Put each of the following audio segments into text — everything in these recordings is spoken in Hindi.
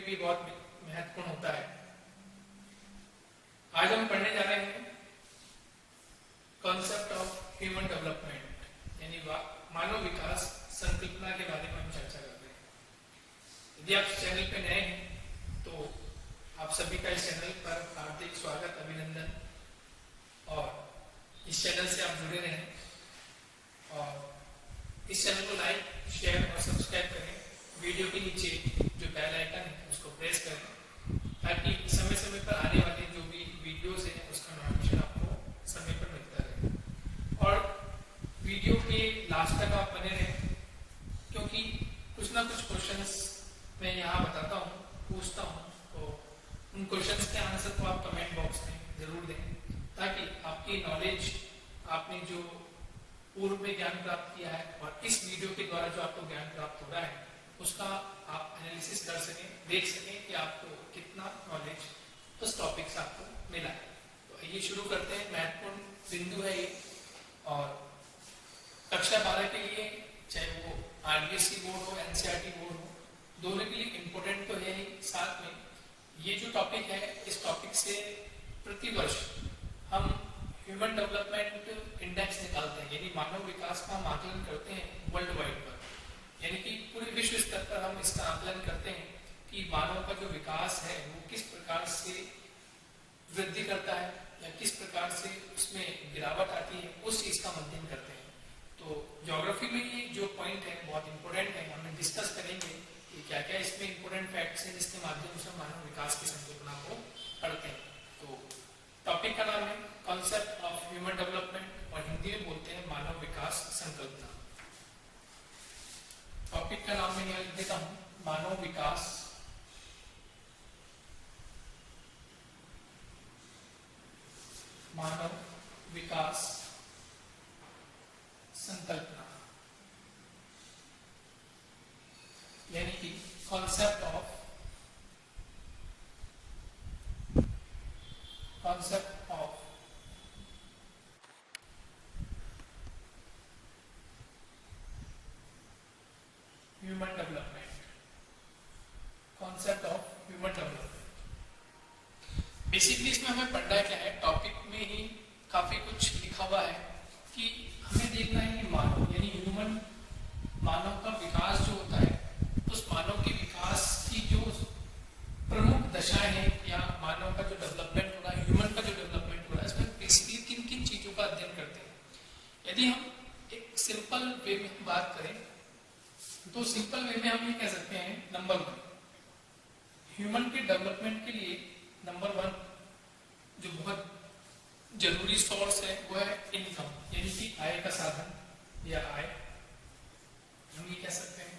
भी बहुत महत्वपूर्ण होता है। आज हम पढ़ने जा रहे हैं कॉन्सेप्ट ऑफ ह्यूमन डेवलपमेंट यानी मानव विकास संकल्पना के बारे में हम चर्चा कर रहे हैं। यदि आप चैनल पे नए हैं तो आप सभी का इस चैनल पर हार्दिक स्वागत, अभिनंदन। और इस चैनल से आप जुड़े रहें और इस चैनल को लाइक, शेयर और सब्सक्राइब करें। वीडियो के नीचे जो बेल आइकन है उसको प्रेस करें ताकि समय समय पर आने वाले जो भी वीडियोस हैं उसका नोटिफिकेशन आपको समय पर मिलता रहे। और वीडियो के लास्ट तक आप बने रहें क्योंकि कुछ ना कुछ क्वेश्चंस मैं यहाँ बताता हूँ, पूछता हूँ, तो उन क्वेश्चंस के आंसर को आप कमेंट बॉक्स में जरूर दें ताकि आपकी नॉलेज, आपने जो पूर्व में ज्ञान प्राप्त किया है और इस वीडियो के द्वारा जो आपको ज्ञान प्राप्त हो रहा है उसका आप एनालिसिस कर सकें, देख सकें कि आपको कितना नॉलेज उस टॉपिक से आपको मिला है। तो ये शुरू करते हैं। महत्वपूर्ण बिंदु है ये और कक्षा 12 के लिए, चाहे वो आरबीएसई बोर्ड हो, एनसीईआरटी बोर्ड हो, दोनों के लिए इम्पोर्टेंट तो है ही। साथ में ये जो टॉपिक है, इस टॉपिक से प्रतिवर्ष हम ह्यूमन डेवलपमेंट इंडेक्स निकालते हैं यानी मानव विकास का हम आकलन करते हैं वर्ल्ड वाइड पर, यानी कि पूरे विश्व स्तर पर हम इसका आकलन करते हैं कि मानव का जो विकास है वो किस प्रकार से वृद्धि करता है या किस प्रकार से उसमें गिरावट आती है, उस चीज का अध्ययन करते हैं। तो ज्योग्राफी में ये जो पॉइंट है बहुत इंपॉर्टेंट है, हम डिस्कस करेंगे कि क्या क्या इसमें इंपॉर्टेंट फैक्ट्स हैं जिसके माध्यम से मानव विकास की संकल्पना को पढ़ते हैं। तो टॉपिक का नाम है कॉन्सेप्ट ऑफ ह्यूमन डेवलपमेंट और हिंदी में बोलते हैं मानव विकास संकल्पना। टॉपिक का नाम मैं यहाँ लिख देता हूँ, मानव विकास संकल्पना, यानी कि concept of human development, concept of human development. Basically इसमें हमें पढ़ना क्या है, टॉपिक में ही काफी कुछ लिखा हुआ है कि हमें देखना है कि मानव यानी ह्यूमन, मानव का विकास जो होता है उस मानव के विकास की जो प्रमुख दशाएं हैं या मानव का जो डेवलपमेंट हो रहा है, ह्यूमन का जो डेवलपमेंट हो रहा है, इसमें बेसिकली किन किन चीजों का अध्ययन करते हैं। यदि हम एक सिंपल वे में बात करें तो सिंपल वे में हम ये कह सकते हैं, नंबर 1 ह्यूमन के डेवलपमेंट के लिए नंबर 1 जो बहुत जरूरी सोर्स है वो है इनकम, यानी कि आय का साधन या आय, हम ये कह सकते हैं।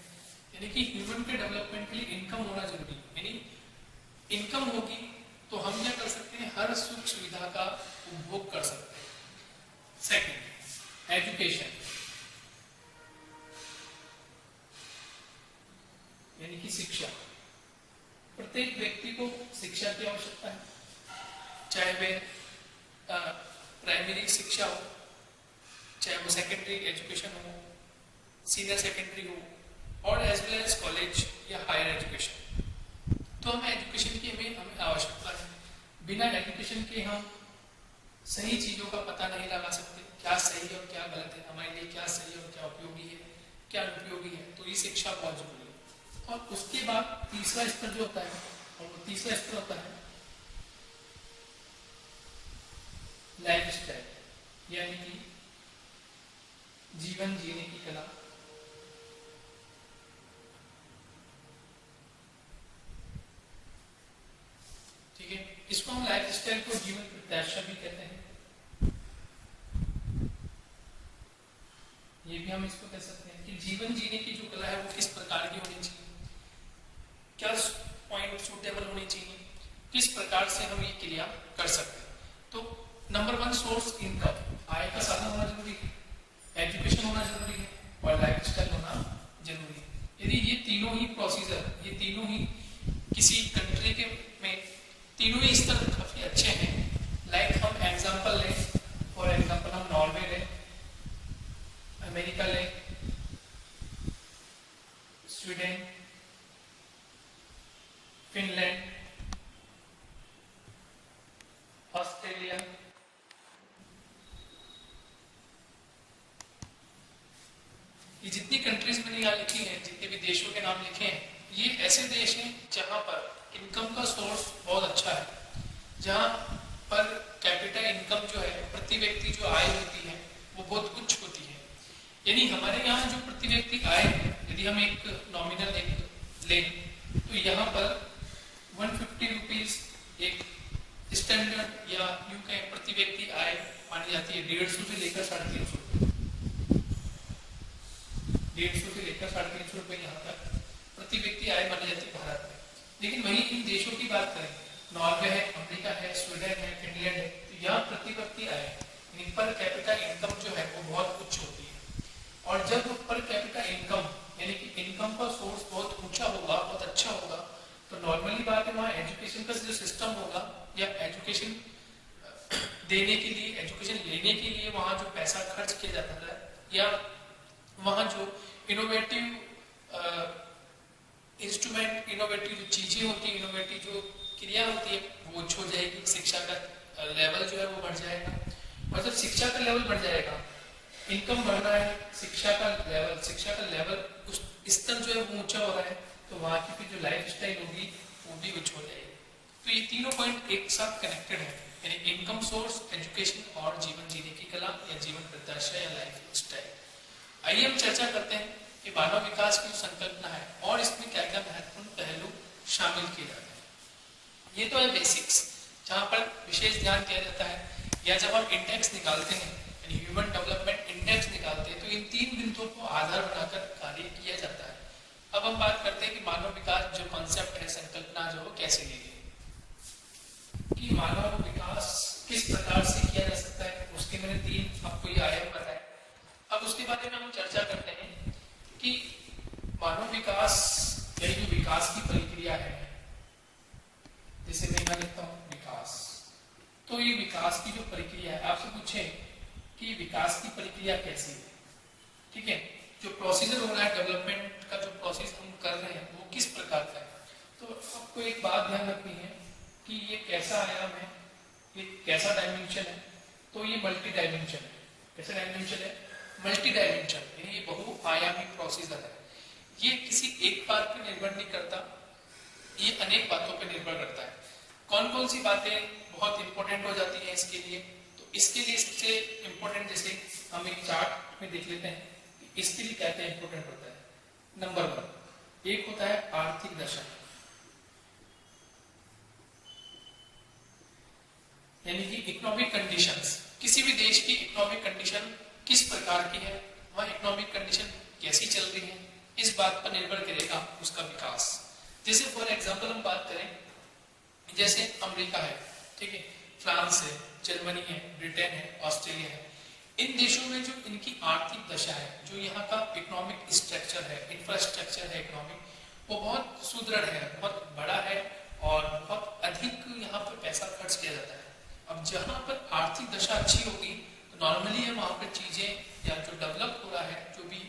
यानी कि ह्यूमन के डेवलपमेंट के लिए इनकम होना जरूरी है, यानी इनकम होगी तो हम क्या कर सकते हैं, हर सुख सुविधा का उपभोग कर सकते हैं। सेकंड, एजुकेशन, यानी कि शिक्षा। प्रत्येक व्यक्ति को शिक्षा की आवश्यकता है, चाहे वे प्राइमरी शिक्षा हो, चाहे वो सेकेंडरी एजुकेशन हो, सीनियर सेकेंडरी हो और एज वेल एज कॉलेज या हायर एजुकेशन। तो हमें एजुकेशन की हमें आवश्यकता है। बिना एजुकेशन के हम सही चीजों का पता नहीं लगा सकते, क्या सही है और क्या गलत है, हमारे लिए क्या सही है और क्या उपयोगी है, क्या उपयोगी है। तो ये शिक्षा बहुत जरूरी है। और उसके बाद तीसरा स्तर जो होता है, और वो तीसरा स्तर होता है लाइफ स्टाइल, यानी कि जीवन जीने की कला। ठीक है, इसको हम लाइफ स्टाइल को जीवन प्रत्याशा भी कहते हैं। ये भी हम इसको कह सकते हैं कि जीवन जीने की जो कला है वो किस प्रकार की होनी चाहिए, क्या पॉइंट सूटेबल होनी चाहिए, किस प्रकार से हम ये क्रिया कर सकते हैं। तो नंबर 1 सोर्स इनकम, आय का साधन होना जरूरी है, एजुकेशन होना जरूरी है और लाइफ स्टाइल होना जरूरी है। यदि ये तीनों ही प्रोसीजर, ये तीनों ही किसी कंट्री के में तीनों ही स्तर काफी अच्छे हैं। लाइक हम एग्जांपल लें, फॉर एग्जांपल हम नॉर्वे लें, अमेरिका लें, स्वीडन, फिनलैंड, यहाँ लिखी है, जितने भी देशों के नाम लिखे हैं, ये ऐसे देश हैं जहाँ पर इनकम का सोर्स बहुत अच्छा है, जहाँ पर कैपिटल इनकम जो है, प्रति व्यक्ति जो आय होती है वो बहुत उच्च होती है। यानी हमारे यहाँ जो प्रति व्यक्ति आय है, यदि हम एक नॉमिनल लें तो यहाँ पर 150 रुपीज एक स्टैंडर्ड या यूं कहें प्रति व्यक्ति आय मानी जाती है। 150 से लेकर 350 150 से लेकर 350 रुपए यहाँ तक प्रति व्यक्ति आय मानी जाती है भारत में। लेकिन वहीं इन देशों की बात करें, नॉर्वे है, अमेरिका है, स्वीडन है, फिनलैंड है, तो यहाँ प्रति व्यक्ति आय पर कैपिटल इनकम जो है वो बहुत उच्च होती है। और जब पर कैपिटल इनकम यानी कि इनकम का सोर्स बहुत ऊंचा होगा, बहुत अच्छा होगा, तो नॉर्मली बात है वहाँ एजुकेशन का जो सिस्टम होगा या एजुकेशन देने के लिए, एजुकेशन लेने के लिए वहाँ जो पैसा खर्च किया जाता है या वहाँ जो इनोवेटिव इंस्ट्रूमेंट, इनोवेटिव जो चीजें होती है, इनोवेटिव जो क्रिया होती है वो हो जाएगी। शिक्षा का लेवल जो है वो बढ़ जाएगा। और जब शिक्षा का लेवल बढ़ जाएगा, इनकम बढ़ रहा है, शिक्षा का लेवल उस स्तर जो है वो ऊंचा हो रहा है, तो वहाँ की फिर जो लाइफ स्टाइल होगी वो भी कुछ हो जाएगी। तो ये तीनों पॉइंट एक साथ कनेक्टेड है, यानी इनकम सोर्स, एजुकेशन और जीवन जीने की कला या जीवन प्रत्याशा या लाइफ स्टाइल। आइए हम चर्चा करते हैं कि मानव विकास की जो संकल्पना है और इसमें क्या क्या महत्वपूर्ण पहलू शामिल किए जाते हैं। ये तो है बेसिक्स, जहाँ पर विशेष ध्यान दिया जाता है। या जब हम इंडेक्स निकालते हैं, यानी ह्यूमन डेवलपमेंट इंडेक्स निकालते हैं, तो इन 3 बिंदुओं को आधार बनाकर कार्य किया जाता है। अब हम बात करते हैं कि मानव विकास जो कॉन्सेप्ट है, संकल्पना जो कैसे ली गई, कि मानव विकास किस प्रकार से किया जा सकता है, उसके मैंने 3 आपको ये आयाम बताए। अब उसके बारे में हम चर्चा करते हैं कि मानव विकास यानी जो विकास की प्रक्रिया है, जैसे मैं यहाँ लिखता हूँ विकास, तो ये विकास की जो प्रक्रिया है, आपसे पूछे कि विकास की प्रक्रिया कैसी है, ठीक है, जो प्रोसीजर हो रहा है डेवलपमेंट का, जो प्रोसेस हम कर रहे हैं वो किस प्रकार का है। तो आपको एक बात ध्यान रखनी है कि ये कैसा आयाम है, ये कैसा डायमेंशन है। तो ये मल्टी डायमेंशन है। कैसा डायमेंशन है? मल्टी डायमेंशन, यानी ये बहुआयामी प्रोसीजर है। ये किसी एक बात पर निर्भर नहीं करता, ये अनेक बातों पर निर्भर करता है। कौन कौन सी बातें बहुत इंपॉर्टेंट हो जाती हैं इसके लिए, तो इसके लिए सबसे इंपॉर्टेंट, जैसे हम एक चार्ट में देख लेते हैं, इसके लिए क्या क्या इंपॉर्टेंट होता है। नंबर 1 एक होता है आर्थिक दशा, यानी कि इकोनॉमिक कंडीशंस। किसी भी देश की इकोनॉमिक कंडीशन किस प्रकार की है, वह इकोनॉमिक कंडीशन कैसी चल रही है, इस बात पर निर्भर करेगा उसका विकास। जैसे फॉर एग्जांपल हम बात करें, जैसे अमेरिका है, ठीक है, फ्रांस है, जर्मनी है, ब्रिटेन है, ऑस्ट्रेलिया है, इन देशों में जो इनकी आर्थिक दशा है, जो यहाँ का इकोनॉमिक स्ट्रक्चर है, इंफ्रास्ट्रक्चर है इकोनॉमिक, वो बहुत सुदृढ़ है, बहुत बड़ा है और बहुत अधिक यहाँ पर पैसा खर्च किया जाता है। अब जहाँ पर आर्थिक दशा अच्छी होगी तो नॉर्मली है वहाँ पर चीजें या जो डेवलप हो रहा है, जो भी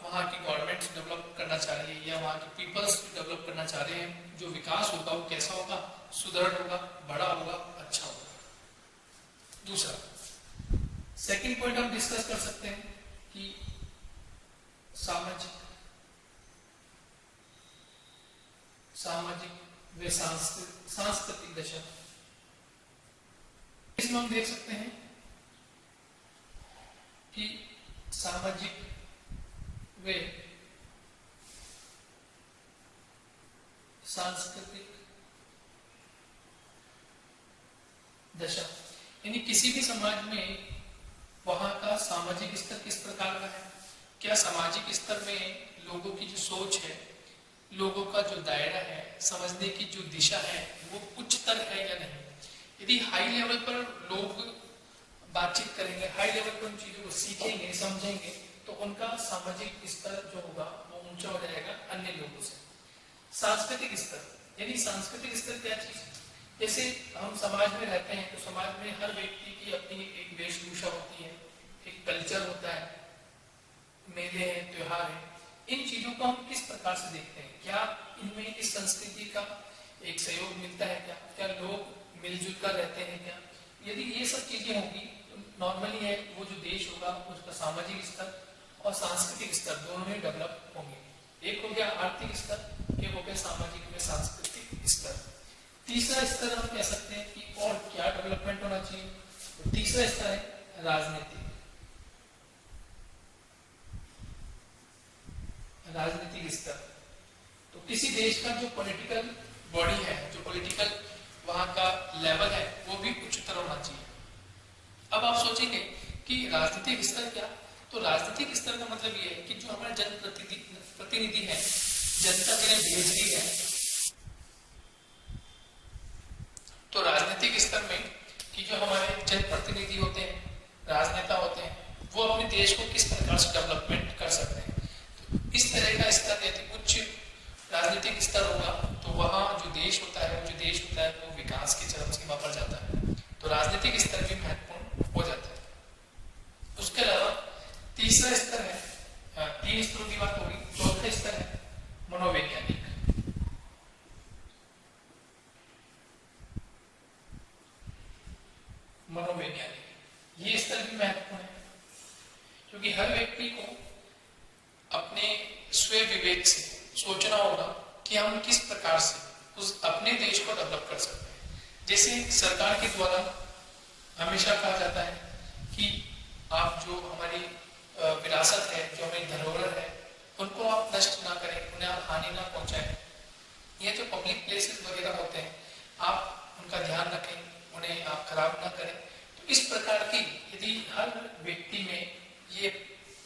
वहाँ की गवर्नमेंट डेवलप करना चाह रही है या वहाँ के पीपल्स डेवलप करना चाह रहे हैं, जो विकास होगा वो कैसा होगा, सुदृढ़ होगा, बड़ा होगा, अच्छा होगा। दूसरा सेकंड पॉइंट हम डिस्कस कर सकते हैं कि सामाजिक व सांस्कृतिक दशा। इसमें हम देख सकते हैं कि सामाजिक व सांस्कृतिक दशा, यानी किसी भी समाज में वहां का सामाजिक स्तर किस प्रकार का है, क्या सामाजिक स्तर में लोगों की जो सोच है, लोगों का जो दायरा है, समझने की जो दिशा है वो उच्चतर है या नहीं। यदि हाई लेवल पर लोग बातचीत करेंगे, हाई लेवल पर उन चीजों को सीखेंगे, समझेंगे, तो उनका सामाजिक स्तर जो होगा वो ऊंचा हो जाएगा अन्य लोगों से। सांस्कृतिक स्तर, यानी सांस्कृतिक स्तर क्या चीज है, जैसे हम समाज में रहते हैं तो समाज में हर व्यक्ति की अपनी एक वेशभूषा होती है, एक कल्चर होता है, मेले हैं, त्योहार हैं, इन चीजों को हम किस प्रकार से देखते हैं, क्या इनमें इस संस्कृति का एक सहयोग मिलता है, क्या लोग मिलजुल कर रहते हैं क्या। यदि ये सब चीजें होगी तो नॉर्मली है वो जो देश होगा उसका सामाजिक स्तर और सांस्कृतिक स्तर दोनों ही डेवलप होंगे। एक हो गया आर्थिक स्तर, एक हो गया सामाजिक में सांस्कृतिक स्तर। तीसरा स्तर हम कह सकते हैं कि और क्या डेवलपमेंट होना चाहिए, तो तीसरा स्तर है राजनीतिक स्तर। तो किसी देश का जो पॉलिटिकल बॉडी है, जो पॉलिटिकल वहां का लेवल है, वो भी उच्चतर होना चाहिए। अब आप सोचेंगे कि राजनीतिक स्तर क्या, तो राजनीतिक स्तर का मतलब ये है कि जो हमारे जनप्रतिनिधि है, जनता जिन्हें भेज रही है, तो राजनीतिक स्तर में कि जो हमारे जनप्रतिनिधि होते हैं, राजनेता होते हैं, वो अपने देश को किस प्रकार से डेवलपमेंट कर सकते हैं। तो इस तरह का स्तर यदि उच्च राजनीतिक स्तर होगा तो वहाँ जो देश होता है वो विकास की चरम सीमा पर जाता है। तो राजनीतिक स्तर भी महत्वपूर्ण हो जाता है। उसके अलावा तीसरा स्तर है, 3 स्तरों की बात होगी। चौथा स्तर है मनोवैज्ञानिक। ये स्तर भी महत्वपूर्ण है, क्योंकि हर व्यक्ति को अपने स्वयं विवेक से सोचना होगा कि हम किस प्रकार से उस अपने देश को डेवलप कर सकते हैं। जैसे सरकार के द्वारा हमेशा कहा जाता है कि आप जो हमारी विरासत है, जो हमारी धरोहर है, उनको आप नष्ट ना करें, उन्हें आप हानि ना पहुंचाएं। ये जो पब्लिक प्लेसेस वगैरह होते हैं, आप उनका ध्यान रखें, उन्हें आप खराब ना करें। तो इस प्रकार की यदि हर व्यक्ति में ये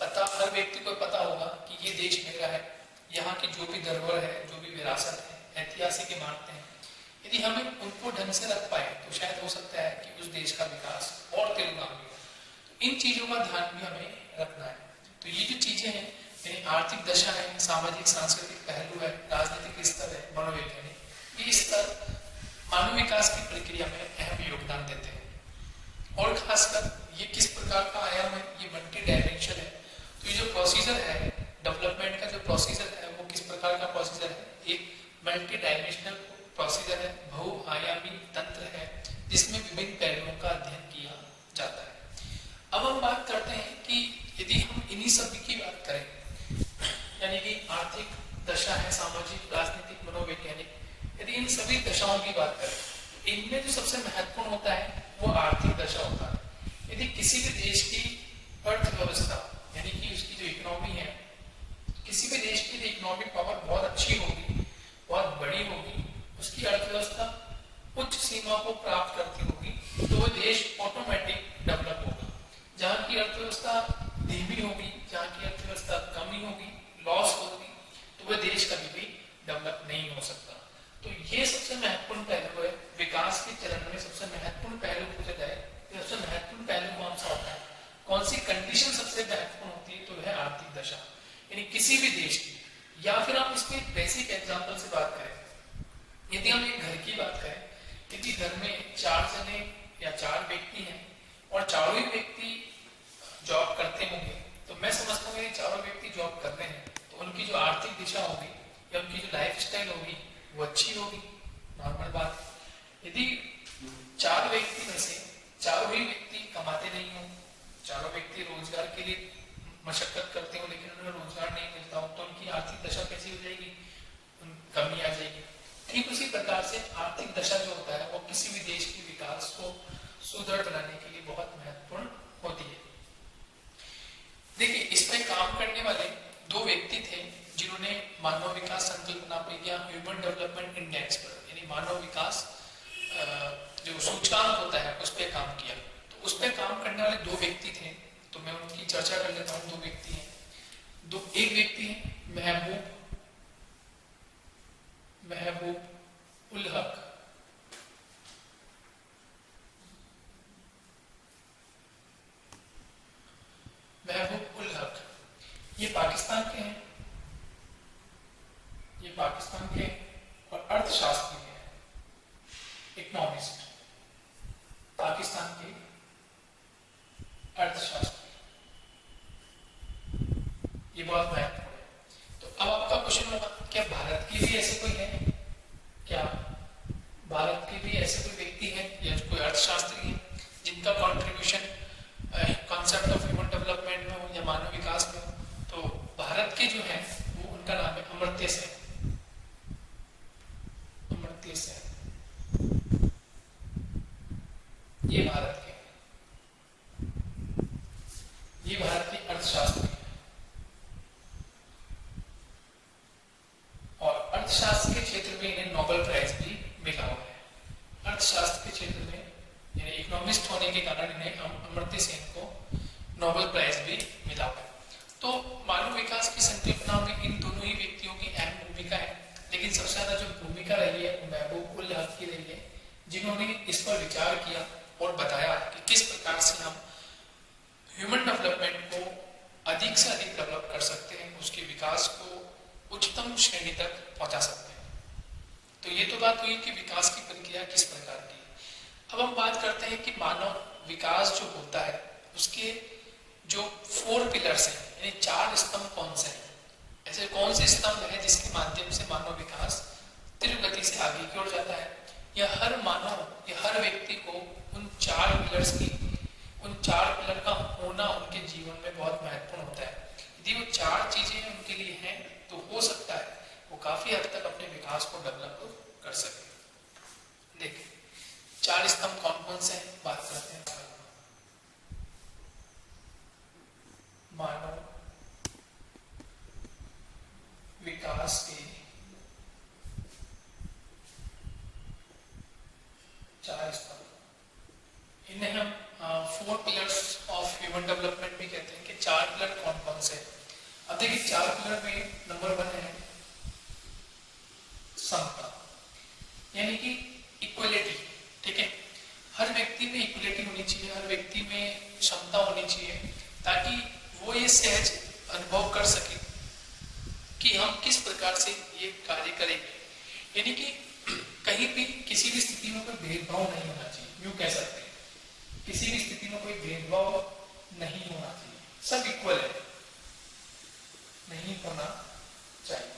हर व्यक्ति को पता होगा कि ये देश मेरा है, यहाँ की जो भी धरोहर है, जो भी विरासत है, ऐतिहासिक इमारतें हैं, यदि हमें उनको ढंग से रख पाए तो शायद हो सकता है कि उस देश का विकास और तेजगामी हो। तो इन चीजों का ध्यान भी हमें रखना है। तो ये जो चीजें हैं, यानी आर्थिक दशा है, सामाजिक सांस्कृतिक पहलू है, राजनीतिक स्तर है, मनोवैज्ञानिक, ये स्तर मानव विकास की प्रक्रिया में अहम योगदान देते हैं। और खासकर ये किस प्रकार का आयाम है, ये मल्टी डायमेंशन है। तो ये जो प्रोसीजर है, डेवलपमेंट का जो प्रोसीजर है, वो किस प्रकार का प्रोसीजर है, एक मल्टी डायमेंशनल प्रोसीजर है, बहुआयामी तंत्र है, जिसमें विभिन्न पहलुओं का अध्ययन किया जाता है। अब हम बात करते हैं कि यदि हम इन्हीं सभी की बात करें, यानी कि आर्थिक दशा है, सामाजिक, राजनीतिक, मनोवैज्ञानिक, यदि इन सभी दशाओं की बात करें, तो इनमें जो सबसे महत्वपूर्ण होता है वो आर्थिक दशा होता है। यदि किसी भी देश की अर्थव्यवस्था, यानी कि उसकी जो इकोनॉमी है, किसी भी देश की इकोनॉमिक पावर बहुत अच्छी होगी, बहुत बड़ी होगी, उसकी अर्थव्यवस्था उच्च सीमा को प्राप्त करती होगी, तो वो देश ऑटोमेटिक डेवलप होगा। जहाँ की अर्थव्यवस्था धीमी होगी, जहाँ की अर्थव्यवस्था कमी होगी, लॉस होगी, तो वह देश कभी भी डेवलप नहीं हो सकता। तो ये सबसे महत्वपूर्ण पहलू है। विकास के चरण में सबसे महत्वपूर्ण पहलू पूछा जाए, सबसे महत्वपूर्ण पहलू कौन सा होता है, कौन सी कंडीशन सबसे महत्वपूर्ण होती है, तो वह आर्थिक दशा, यानी किसी भी देश की। या फिर हम इसके बेसिक एग्जांपल से बात करें, यदि हम एक घर की बात करें, यदि घर में 4 जने या 4 व्यक्ति हैं और चारों ही व्यक्ति जॉब करते होंगे, तो मैं समझता हूँ ये चारों व्यक्ति जॉब कर रहे हैं, तो उनकी जो आर्थिक दिशा होगी या उनकी जो लाइफ स्टाइल होगी वो अच्छी होगी, नॉर्मल बात। यदि 4 व्यक्ति में से चारों ही व्यक्ति कमाते नहीं हो, चारों व्यक्ति रोजगार के लिए मशक्कत करते हो लेकिन उन्हें रोजगार नहीं मिलता हो, तो उनकी आर्थिक दशा कैसी हो जाएगी, कमी आ जाएगी। ठीक उसी प्रकार से आर्थिक दशा जो होता है वो किसी भी देश के विकास को सुदृढ़ बनाने के लिए बहुत महत्वपूर्ण होती है। देखिए, इसमें काम करने वाले 2 व्यक्ति थे जिन्होंने मानव विकास संकल्पना पर या ह्यूमन डेवलपमेंट इंडेक्स पर, यानी मानव विकास जो सूचकांक होता है उस पर काम किया। तो उस पर काम करने वाले 2 व्यक्ति थे, तो मैं उनकी चर्चा कर लेता हूँ। 2 व्यक्ति हैं, एक व्यक्ति है महबूब उल हक। महबूब उल हक ये पाकिस्तान के हैं, और अर्थशास्त्री हैं, इकोनॉमिस्ट, पाकिस्तान के अर्थशास्त्री। ये बहुत महत्वपूर्ण है। तो अब आपका क्वेश्चन होगा, क्या भारत की भी ऐसे कोई है क्या? ये भारत के, ये भारत के अर्थशास्त्री हैं। और अर्थशास्त्र के क्षेत्र में इन्हें नोबेल प्राइज भी मिला हुआ है। अर्थशास्त्र के क्षेत्र में यानी इकोनॉमिस्ट होने के कारण इन्हें अमर्त्य सेन को नोबेल प्राइज भी मिला हुआ है। तो मानव विकास की संकल्पना में इन दोनों ही व्यक्तियों की अहम भूमिका है, लेकिन सबसे ज्यादा जो भूमिका रही है वो महबूब उल हक की रही है, जिन्होंने इस पर विचार किया और बताया कि किस प्रकार से हम ह्यूमन डेवलपमेंट को अधिक से अधिक डेवलप कर सकते हैं, उसके विकास को उच्चतम श्रेणी तक पहुंचा सकते हैं। तो ये तो बात हुई कि विकास की प्रक्रिया किस प्रकार की। अब हम बात करते हैं कि मानव विकास जो होता है उसके जो 4 पिलर्स हैं, यानी 4 स्तंभ कौन से हैं, ऐसे कौन से स्तंभ है जिसके माध्यम से मानव विकास तीव्र गति से आगे की ओर जाता है, या हर मानव या हर व्यक्ति को उन 4 पिलर्स की, उन 4 पिलर का होना उनके जीवन में बहुत महत्वपूर्ण होता है। यदि वो 4 चीजें उनके लिए हैं तो हो सकता है वो काफी हद तक अपने विकास को डेवलप कर सके। देखिए 4 स्तंभ कौन कौन से हैं, बात करते हैं। मानव विकास के 4 स्तंभ, इन्हें हम 4 पिलर्स ऑफ ह्यूमन डेवलपमेंट भी कहते हैं कि 4 पिलर कौन कौन से। अब देखिए 4 पिलर में नंबर 1 है समता, यानी कि इक्वलिटी। ठीक है, हर व्यक्ति में इक्वलिटी होनी चाहिए, हर व्यक्ति में क्षमता होनी चाहिए, ताकि वो ये सहज अनुभव कर सके कि हम किस प्रकार से ये कार्य करेंगे। यानी कि कहीं भी किसी भी स्थिति में कोई भेदभाव नहीं होना चाहिए, यूं कह सकते हैं किसी भी स्थिति में कोई भेदभाव नहीं होना चाहिए, सब इक्वल है, नहीं होना चाहिए।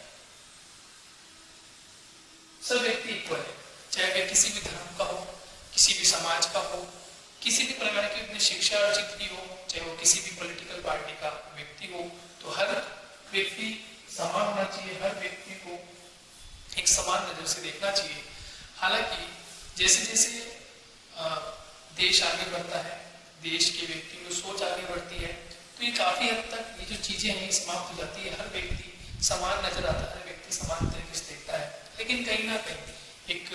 सब व्यक्ति इक्वल है, चाहे वह किसी भी धर्म का हो, किसी भी समाज का हो, किसी भी प्रकार की अपनी शिक्षा अर्जित की हो, चाहे वो किसी भी पॉलिटिकल पार्टी का व्यक्ति हो, तो हर व्यक्ति समान होना चाहिए, हर व्यक्ति को एक समान नजर से देखना चाहिए। हालांकि जैसे जैसे देश आगे बढ़ता है, देश के व्यक्ति की सोच आगे बढ़ती है, तो ये काफी हद तक ये जो चीजें हैं समाप्त हो जाती है। हर व्यक्ति समान नजर आता है, हर व्यक्ति समान तरीके से देखता है। लेकिन कहीं ना कहीं एक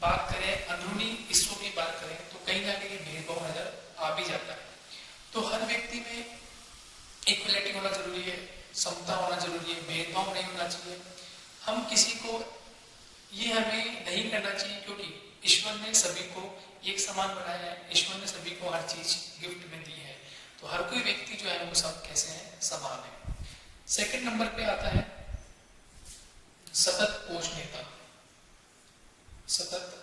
बात करें, अंदरूनी हिस्सों की बात करें, तो कहीं ना कहीं भेदभाव नजर आ भी जाता है। तो हर व्यक्ति में इक्वलिटी होना जरूरी है, समता होना जरूरी है, भेदभाव नहीं होना चाहिए। हम किसी को ये हमें नहीं करना चाहिए, क्योंकि ईश्वर ने सभी को एक समान बनाया है, ईश्वर ने सभी को हर चीज गिफ्ट में दी है, तो हर कोई व्यक्ति जो है वो सब कैसे हैं, समान है। सेकंड नंबर पे आता है सतत पोषणीयता। सतत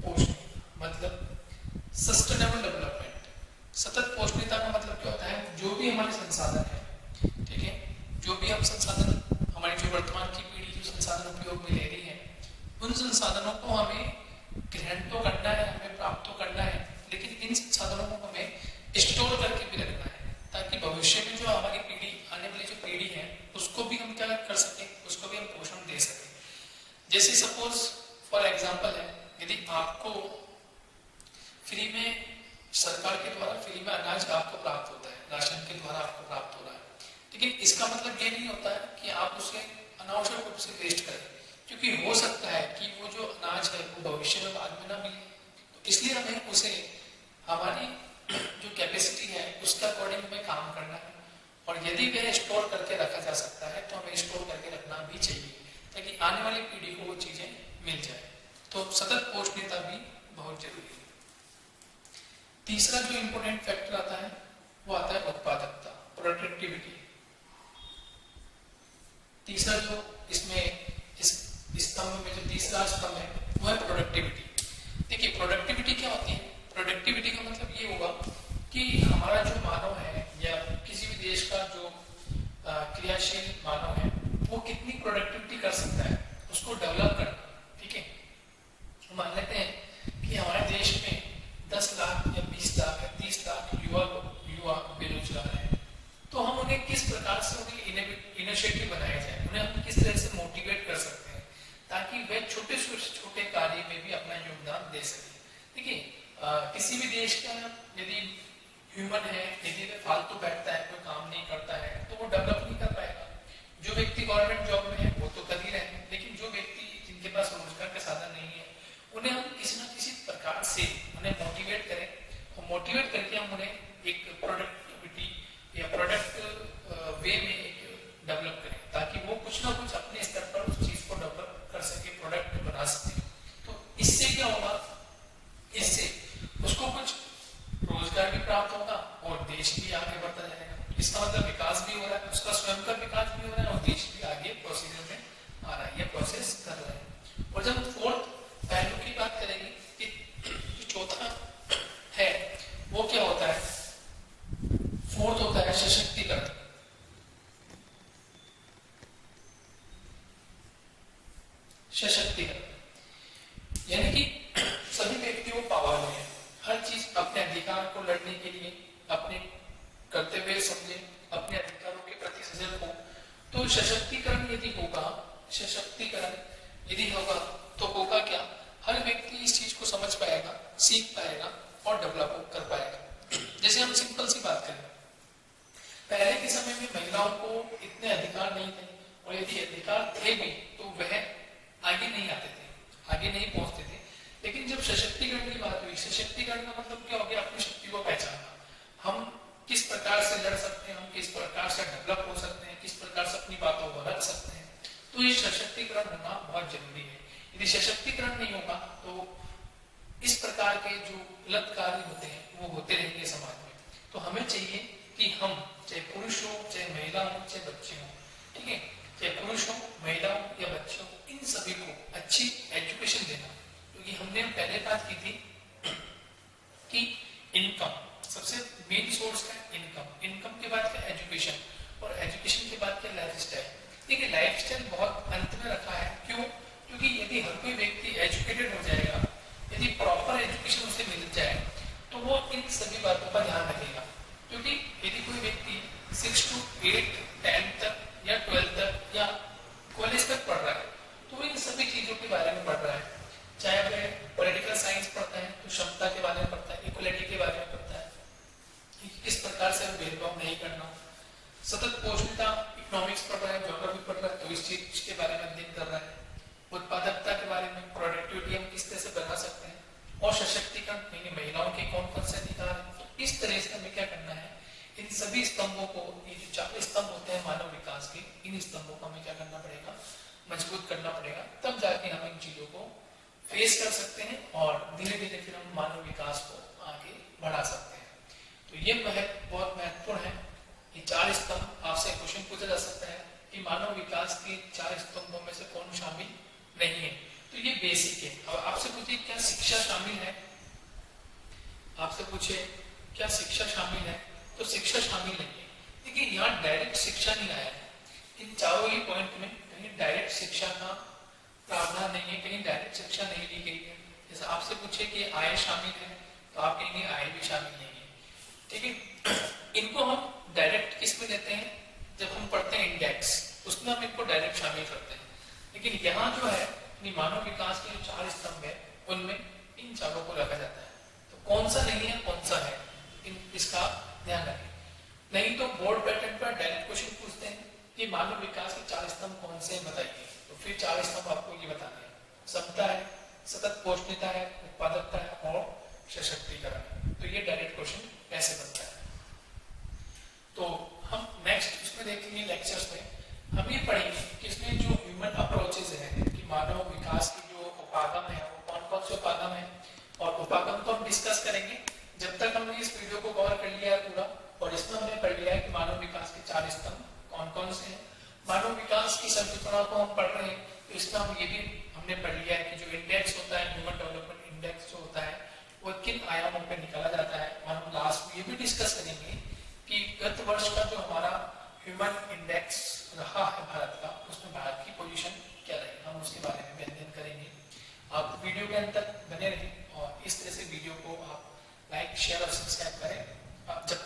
पोषणीयता मतलब सस्टेनेबल डेवलपमेंट। सतत पोषणीयता का मतलब क्या होता है, जो भी हमारे संसाधन है, ठीक है, जो भी हम संसाधन, हमारी जो वर्तमान की पीढ़ी जो संसाधन उपयोग में ले रही है, उन संसाधनों को हमें ग्रहण तो करना है, हमें प्राप्त तो करना है, लेकिन इन संसाधनों को हमें स्टोर करके भी रखना है, ताकि भविष्य में जो हमारी पीढ़ी, आने वाली जो पीढ़ी है, उसको भी हम क्या कर सकें, उसको भी हम पोषण दे सकें। जैसे सपोज फॉर एग्जाम्पल है, यदि आपको फ्री में, सरकार के द्वारा फ्री में अनाज आपको प्राप्त होता है, राशन के द्वारा आपको प्राप्त हो रहा है, लेकिन इसका मतलब ये नहीं होता है कि आप उसे अनावश्यक रूप से वेस्ट करें, क्योंकि हो सकता है कि वो जो अनाज है वो भविष्य में बाद में ना मिले। तो इसलिए हमें उसे, हमारी जो कैपेसिटी है उसके अकॉर्डिंग हमें काम करना है, और यदि वह स्टोर करके रखा जा सकता है तो हमें स्टोर करके रखना भी चाहिए, ताकि आने वाली पीढ़ी को वो चीजें मिल जाए। तो सतत पोषणीयता भी बहुत जरूरी है। तीसरा जो इंपोर्टेंट फैक्टर आता है वो आता है उत्पादकता, प्रोडक्टिविटी। तीसरा जो इसमें इस स्तंभ में जो तीसरा स्तंभ है वो है प्रोडक्टिविटी। देखिए प्रोडक्टिविटी क्या होती है, प्रोडक्टिविटी का मतलब ये होगा कि हमारा जो मानव है या किसी भी देश का जो क्रियाशील मानव है वो कितनी प्रोडक्टिविटी कर सकता है, उसको डेवलप करना। ठीक है, मान लेते हैं कि हमारे देश में 10 लाख या 20 लाख या 30 लाख युवा बेरोजगार हैं, तो हम उन्हें किस प्रकार से उन्हें इनिशिएटिव बनाया जाए, उन्हें हम किस तरह से मोटिवेट कर सकते हैं ताकि वे छोटे से छोटे कार्य देश का यदि ह्यूमन है, यदि वे फालतू बैठता है, कोई काम नहीं करता है, तो वो डेवलप नहीं कर पाएगा। जो व्यक्ति गवर्नमेंट जॉब में है वो तो कर ही रहे हैं, लेकिन जो व्यक्ति जिनके पास रोजगार के साधन नहीं है, उन्हें हम किसी न किसी प्रकार से उन्हें मोटिवेट करें, और मोटिवेट करके हम उन्हें एक प्रोडक्टिविटी या प्रोडक्ट वे में डेवलप करें, ताकि वो कुछ ना कुछ अपने स्तर पर उस चीज को डेवलप कर सके, प्रोडक्ट बना सके। तो इससे क्या होगा, इससे उसको कुछ रोजगार भी प्राप्त होगा और देश भी आगे बढ़ता जाएगा। इसका मतलब विकास भी हो रहा है, उसका स्वयं का विकास भी हो रहा है और देश भी आगे प्रोसीजर में आ रहा है, ये प्रोसेस कर रहा है। और जब फोर्थ पहलू की बात करेंगे कि चौथा है वो क्या होता है, फोर्थ होता है सशक्तिकरण। सशक्तिकरण यानी कि सभी व्यक्तियों पावर में है, हर चीज अपने अधिकार को लड़ने के लिए अपने कर्तव्य समझे, अपने अधिकारों के प्रति सजग हो। तो सशक्तिकरण यदि होगा, सशक्तिकरण यदि होगा तो होगा क्या, हर व्यक्ति इस चीज को समझ पाएगा, सीख पाएगा और डेवलप कर पाएगा। जैसे हम सिंपल सी बात करें, पहले के समय में महिलाओं को इतने अधिकार नहीं थे, और यदि अधिकार थे भी तो वह आगे नहीं आते थे, आगे नहीं पहुंचते थे। लेकिन जब सशक्तिकरण की बात हुई, सशक्तिकरण का मतलब क्या हो गया, अपनी शक्ति को पहचानना, हम किस प्रकार से लड़ सकते हैं, हम किस प्रकार से डेवलप हो सकते हैं, किस प्रकार से अपनी बातों को रख सकते हैं। तो ये सशक्तिकरण होना बहुत जरूरी है। यदि सशक्तिकरण नहीं होगा तो इस प्रकार के जो गलत कार्य होते हैं वो होते रहेंगे समाज में। तो हमें चाहिए कि हम चाहे पुरुष हो, चाहे महिला हो, चाहे बच्चे हो, ठीक है, चाहे पुरुष हो, महिला हो या बच्चे हो, इन सभी को अच्छी एजुकेशन देना। क्योंकि हमने पहले बात की थी कि इनकम सबसे मेन सोर्स है, इनकम, इनकम के बाद क्या एजुकेशन, और एजुकेशन के बाद क्या लाइफस्टाइल। देखिए लाइफस्टाइल बहुत अंत में रखा है, क्यों, क्योंकि यदि हर कोई व्यक्ति एजुकेटेड हो जाएगा, यदि प्रॉपर एजुकेशन उसे मिल जाए तो वो इन सभी बातों का ध्यान रखेगा। क्योंकि यदि कोई व्यक्ति 6 to 8 10 तक या 12 तक या कॉलेज तक पढ़ रहा है तो वो इन सभी चीजों के बारे में पढ़ रहा है, चाहे वह पॉलिटिकल साइंस पढ़ता है तो क्षमता के बारे में पढ़ता है, इक्वलिटी के बारे में पढ़ता है, किस प्रकार से भेदभाव नहीं करना, सतत पोषणता इकोनॉमिक्स पढ़ रहा है, ज्योग्राफी पढ़ रहा है तो इस चीज के बारे में अध्ययन कर रहा है, उत्पादकता के बारे में, प्रोडक्टिविटी हम किस तरह से बढ़ा सकते हैं, और सशक्तिकरण यानी महिलाओं के कौन कौन से अधिकार है। तो इस तरह से हमें क्या करना है, इन सभी स्तंभों को, ये जो 4 स्तंभ होते हैं मानव विकास के, इन स्तंभों को हमें क्या करना पड़ेगा, मजबूत करना पड़ेगा, तब जाके हम इन चीजों को फेस कर सकते हैं और धीरे धीरे फिर हम मानव विकास को आगे बढ़ा सकते हैं। तो ये बहुत महत्वपूर्ण है, ये 4 स्तंभ। आपसे क्वेश्चन पूछा जा सकता है कि मानव विकास के 4 स्तंभों में से कौन शामिल नहीं है, तो ये बेसिक है। अब आपसे पूछे क्या शिक्षा शामिल है, आपसे पूछे क्या शिक्षा शामिल है, तो शिक्षा शामिल नहीं है। देखिए यहाँ डायरेक्ट शिक्षा नहीं आया है, इन चारों ही पॉइंट में कहीं डायरेक्ट शिक्षा का प्रावधान नहीं है, कहीं डायरेक्ट शिक्षा नहीं ली गई है। जैसे आपसे पूछे कि आय शामिल है तो आप कहेंगे आय भी शामिल नहीं है, ठीक है। इनको हम डायरेक्ट किस में लेते हैं, जब हम पढ़ते हैं इंडेक्स, उसमें हम इनको डायरेक्ट शामिल करते हैं। लेकिन यहाँ जो है मानव विकास के जो 4 स्तंभ है उनमें इन चारों को रखा जाता है। तो कौन सा नहीं है कौन सा है, इसका ध्यान रखें। नहीं तो बोर्ड पैटर्न पर डायरेक्ट क्वेश्चन पूछते हैं कि मानव विकास के 4 स्तंभ कौन से हैं बताइए, तो फिर 4 स्तंभ आपको ये बताने हैं, समता है, सतत पोषणीयता है, उत्पादकता है और सशक्तिकरण। तो ये डायरेक्ट क्वेश्चन कैसे बनता है, तो हम नेक्स्ट इसमें देखेंगे लेक्चर्स में। हम ये पढ़ेंगे कि इसमें जो ह्यूमन अप्रोचेज है कि मानव विकास की जो उपागम है वो कौन कौन से उपागम है, और उपागम को हम डिस्कस करेंगे। जब तक हमने इस वीडियो को कवर कर लिया है पूरा, और इसमें हमने पढ़ लिया है कि मानव विकास के 4 स्तंभ कौन कौन से हैं, मानव विकास की संकल्पना को हम पढ़ रहे हैं, तो इसमें हम ये भी हमने पढ़ लिया है कि जो इंडेक्स होता है, ह्यूमन डेवलपमेंट इंडेक्स जो होता है वो किन आयामों पर निकाला जाता है। हम लास्ट में ये भी डिस्कस करेंगे कि गत वर्ष का जो हमारा ह्यूमन इंडेक्स रहा है भारत का, उसमें भारत की पोजीशन क्या रही, हम उसके बारे में भी अध्ययन करेंगे। आप वीडियो के अंत तक बने रहें और इस तरह से वीडियो को आप लाइक शेयर और सब्सक्राइब करें। जब